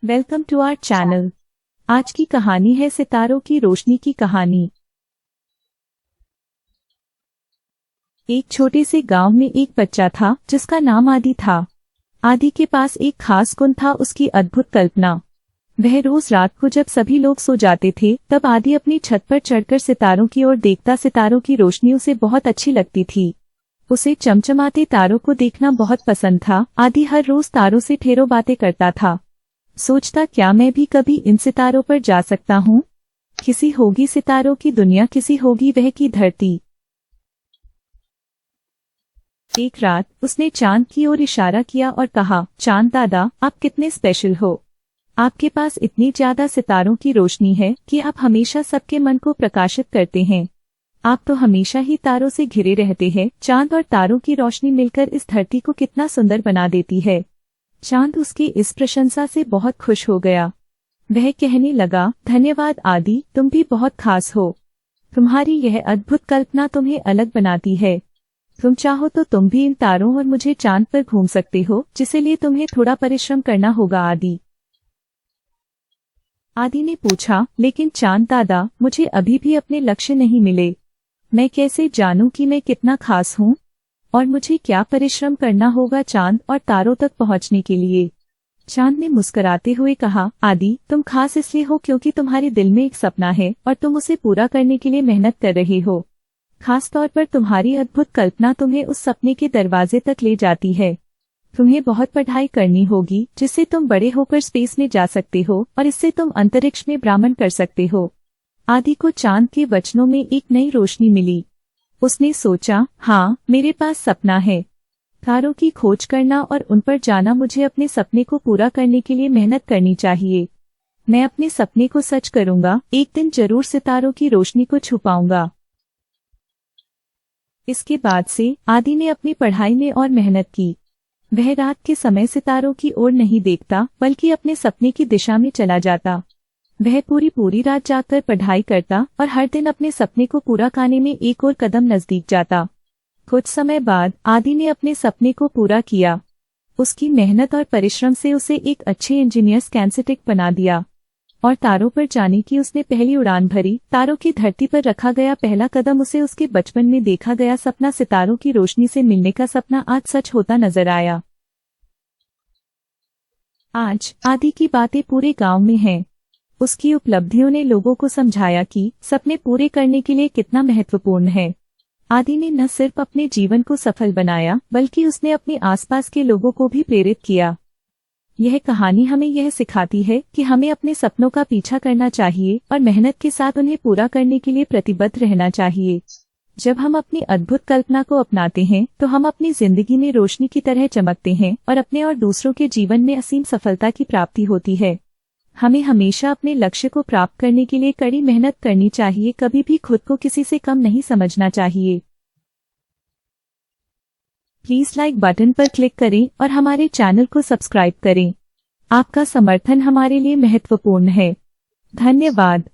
Welcome to our channel. आज की कहानी है सितारों की रोशनी की कहानी। एक छोटे से गांव में एक बच्चा था जिसका नाम आदि था। आदि के पास एक खास गुण था, उसकी अद्भुत कल्पना। वह रोज रात को जब सभी लोग सो जाते थे तब आदि अपनी छत पर चढ़कर सितारों की ओर देखता। सितारों की रोशनी उसे बहुत अच्छी लगती थी। उसे चमचमाते तारों को देखना बहुत पसंद था। आदि हर रोज तारों से ढेरों बातें करता था। सोचता, क्या मैं भी कभी इन सितारों पर जा सकता हूँ। किसी होगी सितारों की दुनिया, किसी होगी वह की धरती। एक रात उसने चांद की ओर इशारा किया और कहा, चांद दादा, आप कितने स्पेशल हो। आपके पास इतनी ज्यादा सितारों की रोशनी है कि आप हमेशा सबके मन को प्रकाशित करते हैं। आप तो हमेशा ही तारों से घिरे रहते हैं। चांद और तारों की रोशनी मिलकर इस धरती को कितना सुंदर बना देती है। चांद उसकी इस प्रशंसा से बहुत खुश हो गया। वह कहने लगा, धन्यवाद आदि, तुम भी बहुत खास हो। तुम्हारी यह अद्भुत कल्पना तुम्हें अलग बनाती है। तुम चाहो तो तुम भी इन तारों और मुझे चांद पर घूम सकते हो, जिसके लिए तुम्हें थोड़ा परिश्रम करना होगा। आदि ने पूछा, लेकिन चांद दादा, मुझे अभी भी अपने लक्ष्य नहीं मिले। मैं कैसे जानूं कि मैं कितना खास हूँ और मुझे क्या परिश्रम करना होगा चांद और तारों तक पहुंचने के लिए। चांद ने मुस्कुराते हुए कहा, आदि, तुम खास इसलिए हो क्योंकि तुम्हारे दिल में एक सपना है और तुम उसे पूरा करने के लिए मेहनत कर रहे हो। खास तौर पर तुम्हारी अद्भुत कल्पना तुम्हें उस सपने के दरवाजे तक ले जाती है। तुम्हें बहुत पढ़ाई करनी होगी जिससे तुम बड़े होकर स्पेस में जा सकते हो और इससे तुम अंतरिक्ष में भ्रमण कर सकते हो। आदि को चांद के वचनों में एक नई रोशनी मिली। उसने सोचा, हाँ, मेरे पास सपना है। तारों की खोज करना और उन पर जाना, मुझे अपने सपने को पूरा करने के लिए मेहनत करनी चाहिए। मैं अपने सपने को सच करूंगा। एक दिन जरूर सितारों की रोशनी को छुपाऊंगा। इसके बाद से आदि ने अपनी पढ़ाई में और मेहनत की। वह रात के समय सितारों की ओर नहीं देखता बल्कि अपने सपने की दिशा में चला जाता। वह पूरी रात जागकर पढ़ाई करता और हर दिन अपने सपने को पूरा करने में एक और कदम नजदीक जाता। कुछ समय बाद आदि ने अपने सपने को पूरा किया। उसकी मेहनत और परिश्रम से उसे एक अच्छे इंजीनियर स्कैंसेटिक बना दिया और तारों पर जाने की उसने पहली उड़ान भरी। तारों की धरती पर रखा गया पहला कदम उसे उसके बचपन में देखा गया सपना, सितारों की रोशनी से मिलने का सपना, आज सच होता नजर आया। आज आदि की बातें पूरे गांव में हैं। उसकी उपलब्धियों ने लोगों को समझाया कि सपने पूरे करने के लिए कितना महत्वपूर्ण है। आदि ने न सिर्फ अपने जीवन को सफल बनाया बल्कि उसने अपने आसपास के लोगों को भी प्रेरित किया। यह कहानी हमें यह सिखाती है कि हमें अपने सपनों का पीछा करना चाहिए और मेहनत के साथ उन्हें पूरा करने के लिए प्रतिबद्ध रहना चाहिए। जब हम अपनी अद्भुत कल्पना को अपनाते हैं तो हम अपनी जिंदगी में रोशनी की तरह चमकते हैं और अपने और दूसरों के जीवन में असीम सफलता की प्राप्ति होती है। हमें हमेशा अपने लक्ष्य को प्राप्त करने के लिए कड़ी मेहनत करनी चाहिए। कभी भी खुद को किसी से कम नहीं समझना चाहिए। प्लीज लाइक बटन पर क्लिक करें और हमारे चैनल को सब्सक्राइब करें। आपका समर्थन हमारे लिए महत्वपूर्ण है। धन्यवाद।